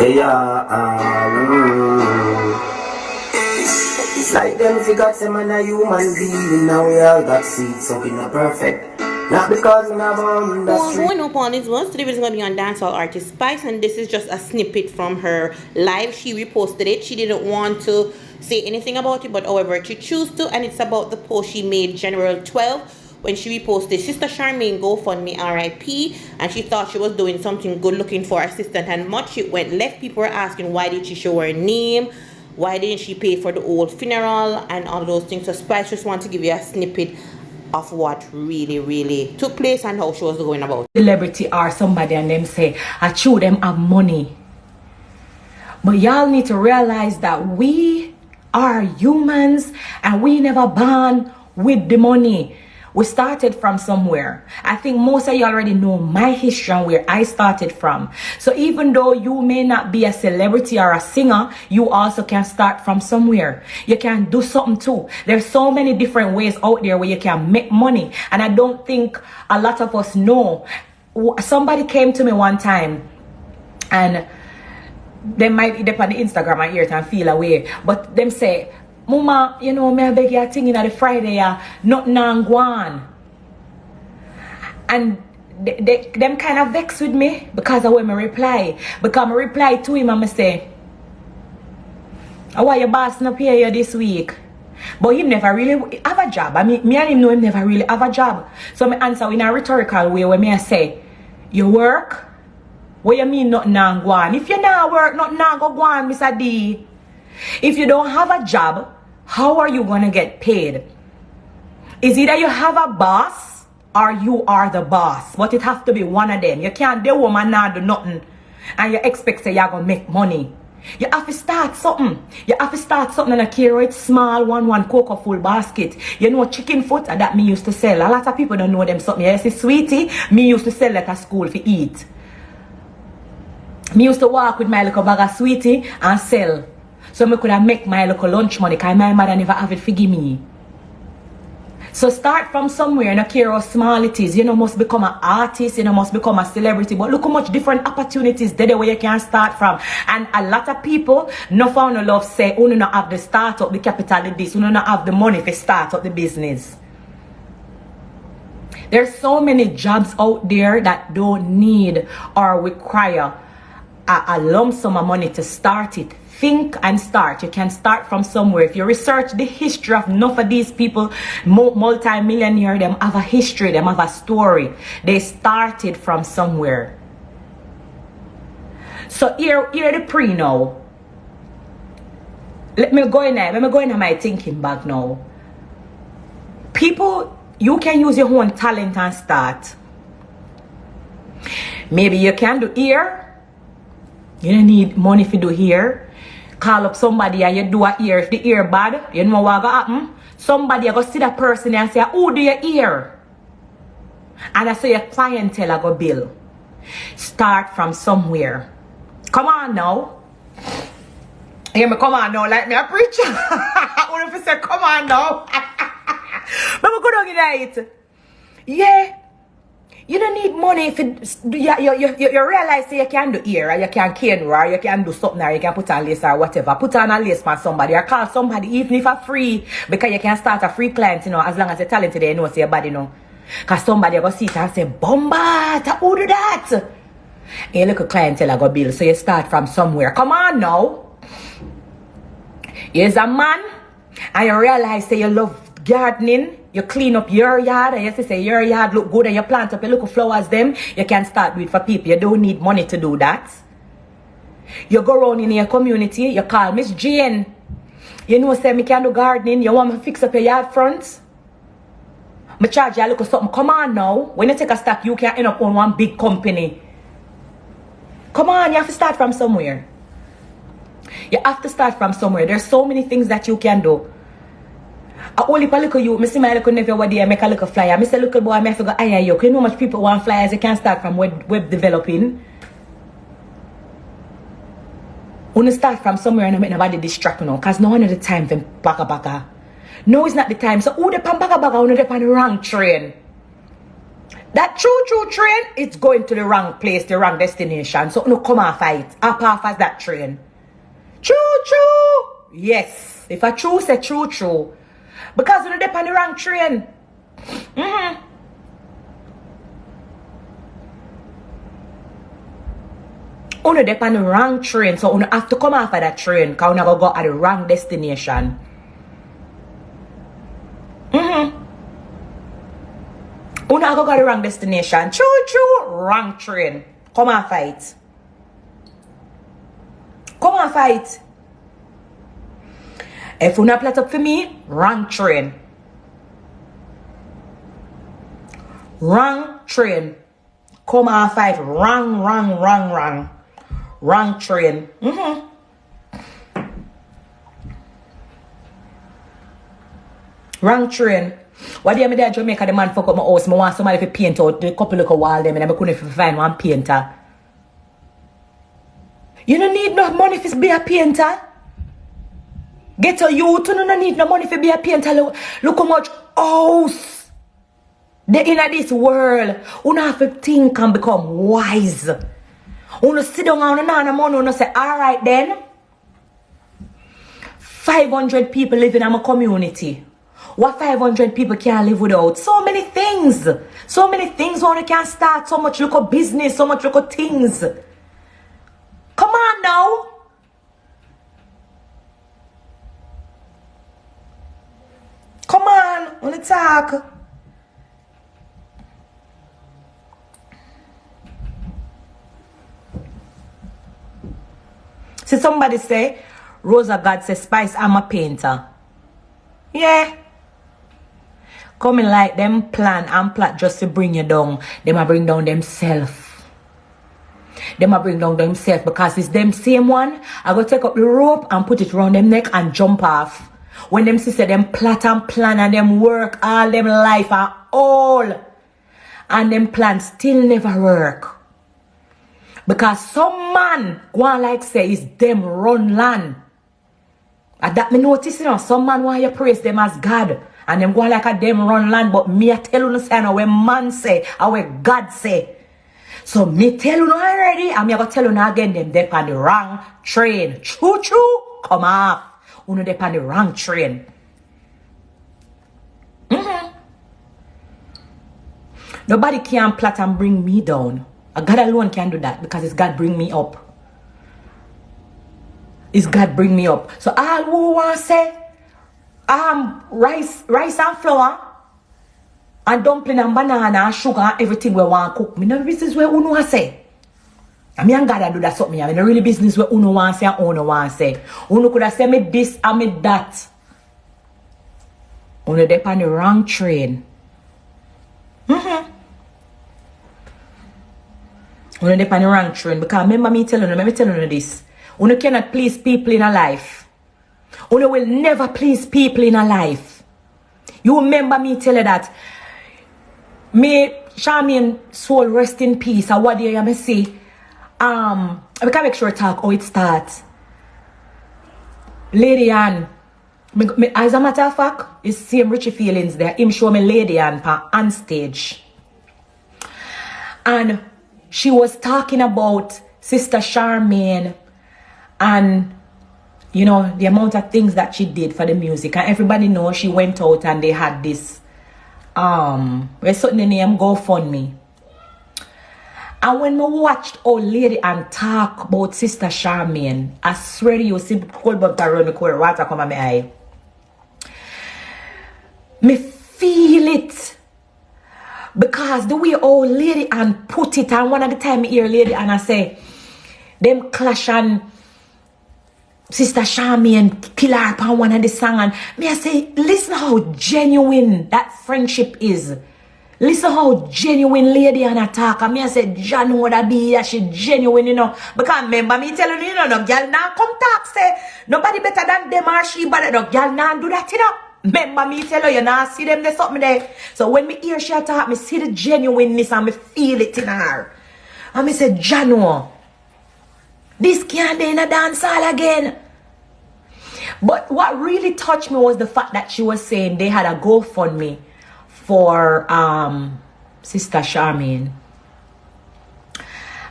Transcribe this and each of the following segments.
Like them forgot some man a human being. Now we all got seats so we not perfect. Not because we have Only1Empo on this one. Today we're going to be on dancehall artist Spice, and this is just a snippet from her live. She reposted it. She didn't want to say anything about it, but however she chose to, and it's about the post she made January 12th when she reposted Sister Charmaine GoFundMe RIP, and she thought she was doing something good looking for assistant, and much it went left. People were asking why did she show her name, why didn't she pay for the old funeral, and all those things. So Spice just want to give you a snippet of what really took place and how she was going about. Celebrity or somebody and them say, I chew them have money. But y'all need to realize that we are humans and we never born with the money. We started from somewhere. I think most of you already know my history and where I started from. So even though you may not be a celebrity or a singer, you also can start from somewhere. You can do something too. There's so many different ways out there where you can make money. And I don't think a lot of us know. Somebody came to me one time and they might be on the Instagram and hear it and feel away. But them say, Mama, you know, me I beg you thing in the Friday, nothing on go on. And them kind of vex with me because of when I reply. Because I reply to him and I say, why your boss not pay you this week? But him never really have a job. I mean, me and him know him never really have a job. So I answer in a rhetorical way where me I say, you work? What you mean nothing on go on? If you not work, nothing on go on, Mr. D. If you don't have a job, how are you going to get paid? Is either you have a boss or you are the boss. But it has to be one of them. You can't do woman now do nothing and you expect say you're going to make money. You have to start something. You have to start something in a carrot, small, one cocoa full basket. You know chicken foot that me used to sell. A lot of people don't know them something. Yes, it's sweetie. Me used to sell at a school for eat. Me used to walk with my little bag of sweetie and sell. So I could have make my local lunch money because my mother never have it for give me. So start from somewhere, no care how small it is. You know, must become an artist, you know, must become a celebrity. But look how much different opportunities there where you can start from. And a lot of people, no found no love say, oh, no, not have the start up, the capital of this, oh, no, not have the money to start up the business. There's so many jobs out there that don't need or require a lump sum of money to start it. Think and start. You can start from somewhere. If you research the history of enough of these people, multi-millionaire, them have a history, them have a story. They started from somewhere. So here the pre now. Let me go in there. Let me go in my thinking back now. People, you can use your own talent and start. Maybe you can do ear. You don't need money to do hair. Call up somebody and you do a ear. If the ear bad, you know what will happen? Somebody go see that person and say, oh, do your ear? And I say your clientele go bill. Start from somewhere. Come on now. Hear me, come on now, like me a preacher. I want to say, come on now. But we go down in it. Yeah. You don't need money if you realize that you can do ear or you can cane or you can do something or you can put on lace or whatever. Put on a lace for somebody or call somebody even if it's free because you can start a free client, you know, as long as you're talented, you know, say your body, you know. Because somebody will see it and say, Bomba, who do that? And you look at clientele go bill, so you start from somewhere. Come on now. Here's a man and you realize that you love gardening. You clean up your yard and you say your yard look good and you plant up your little flowers them. You can start with for people. You don't need money to do that. You go around in your community. You call Miss Jane. You know say me can do gardening. You want me to fix up your yard front? Me charge you a little something. Come on now. When you take a step you can end up on one big company. Come on, you have to start from somewhere. You have to start from somewhere. There's so many things that you can do. I only look at you, I see my little nephew one day, I make a little flyer. I say, little boy, I have to go, you know how much people want flyers, you can start from web developing. When you start from somewhere and I make nobody distract you now, because no one at the time for baka. No, it's not the time. So who the pan baka, who the pan the wrong train. That choo-choo train, it's going to the wrong place, the wrong destination. So no come and fight. Up off as that train. Choo-choo! Yes. If I choose say choo-choo. Because you depend on the wrong train. You depend on the wrong train. So you have to come off of that train. Because you go at the wrong destination. You go to the wrong destination. Choo-choo! Wrong train. Come and fight. Come and fight. If you not plot up for me, wrong train. Wrong train. Come and fight. Wrong. Wrong train. Wrong train. What do you mean that Jamaica the man fuck up my house? I want somebody to paint out the couple of wall them and I couldn't find one painter. You don't need no money to be a painter. Get a youth, you don't need no money to be a painter. Look how much house they in this world. You have to think and become wise. You sit down and no money, you say, alright then. 500 people live in my community. What 500 people can't live without? So many things. So many things one can start. So much local business. So much local things. Come on now. Come on. Let's talk. See somebody say, Rosa God says, Spice, I'm a painter. Yeah. Coming like them plan and plot just to bring you down. Them a bring down themselves. Them a bring down themselves because it's them same one. I go take up the rope and put it around them neck and jump off. When them sister them plot and plan and them work all them life and all. And them plans still never work. Because some man go on like say is them run land. And that me notice, you know, some man want you praise them as God. And them go like a them run land. But me I tell you say now when man say and when God say. So me tell you already. And me I go tell you again them they on the wrong train. Choo choo. Come off. You know they on the wrong train. Nobody can plot and bring me down. God alone can do that because it's God bring me up. It's God bring me up. So all who want to say rice and flour and dumpling and banana and sugar and everything we want to cook. Me no business where uno want to say. I mean God do that something. I mean no really business where uno want to say and uno want to say. Uno could have said me this and me that. Uno dep on the wrong train. Uno dep on the wrong train because remember me telling you this. Uno cannot please people in a life. Uno will never please people in a life. You remember me tell you that. May Charmaine soul rest in peace. And what do you say? I can make sure I talk how it starts. Lady Ann. As a matter of fact, it's same Richie feelings there. Him show me Lady Ann on stage. And she was talking about Sister Charmaine and, you know, the amount of things that she did for the music. And everybody knows she went out and they had this, where's something the name, GoFundMe. And when I watched old lady and talk about Sister Charmaine, I swear to you, see cold blood around the cold water come on my eye. Me feel it. Because the way old lady and put it, and one of the time I hear lady and I say, them clash and Sister Charmaine kill her upon one of the song, and me I say, listen how genuine that friendship is. Listen how genuine lady and attack. And me I say, John would that be that she genuine, you know. Because remember me telling you, no girl now come talk, say, nobody better than them or she, but no girl now do that, you know. Remember me tell you, now see them there's something there. So when me hear she talk, me see the genuineness and me feel it in her. And me say, Jano, this can't be in a dance hall again. But what really touched me was the fact that she was saying they had a GoFundMe for Sister Charmaine.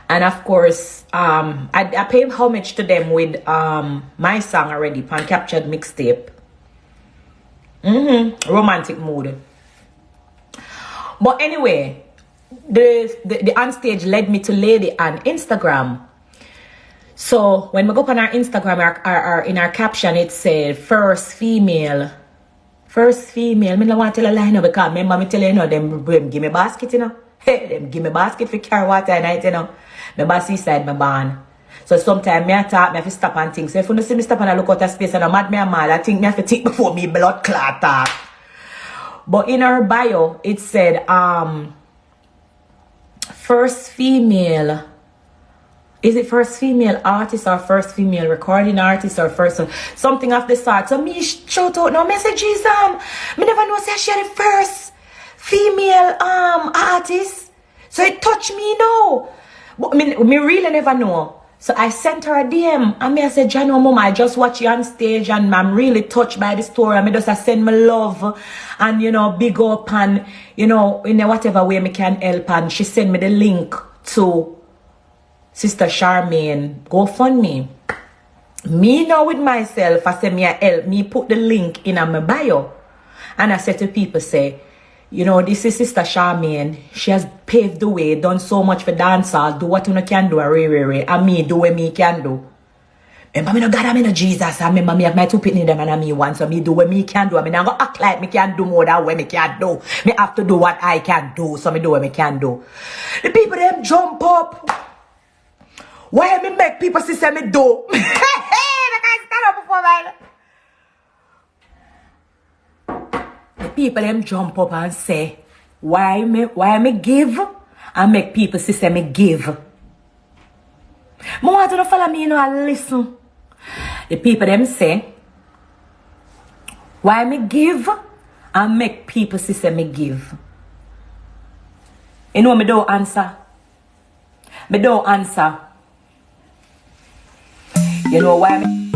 And of course, I pay homage to them with my song already, pan captured mixtape. Romantic mood. But anyway, the on stage led me to Lady on Instagram. So when we go up on our Instagram, our in our caption, it said first female. Me don't want to tell a lie now, because remember me tell you, them give me basket, Hey, them give me basket for carry water at night, My bossy side my barn. So sometimes me talk, me have to stop and think. So if you see me stop and I look out of space and I'm mad, I think me have to think before me blood clot talk. But in her bio, it said, first female. Is it first female artist or first female recording artist or first something of the sort? So me shout out no messages. Me never know say she the first female artist. So it touched me now. But me really never know. So I sent her a DM and I said, Jano mama, I just watch you on stage and I'm really touched by the story. I just send my love and big up and in whatever way me can help. And she sent me the link to Sister Charmaine GoFundMe. Me now with myself, I said me I help me put the link in my bio. And I said to people, say, this is Sister Charmaine. She has paved the way, done so much for dancers. Do what you can do, and me do what me can do. Remember me no God, me no Jesus. I remember me have my two pitney them and me one, so me do what me can do. I mean, I go act like me can do more than what me can do. Me have to do what I can do, so me do what me can do. The people them jump up. Why me make people see say me do? Hey, I can't stand up before my... The people them jump up and say, why me give? And make people see say me give. I want you to follow me, and listen. The people them say, why me give? And make people see say me give. Me don't answer. Me don't answer. You know why me...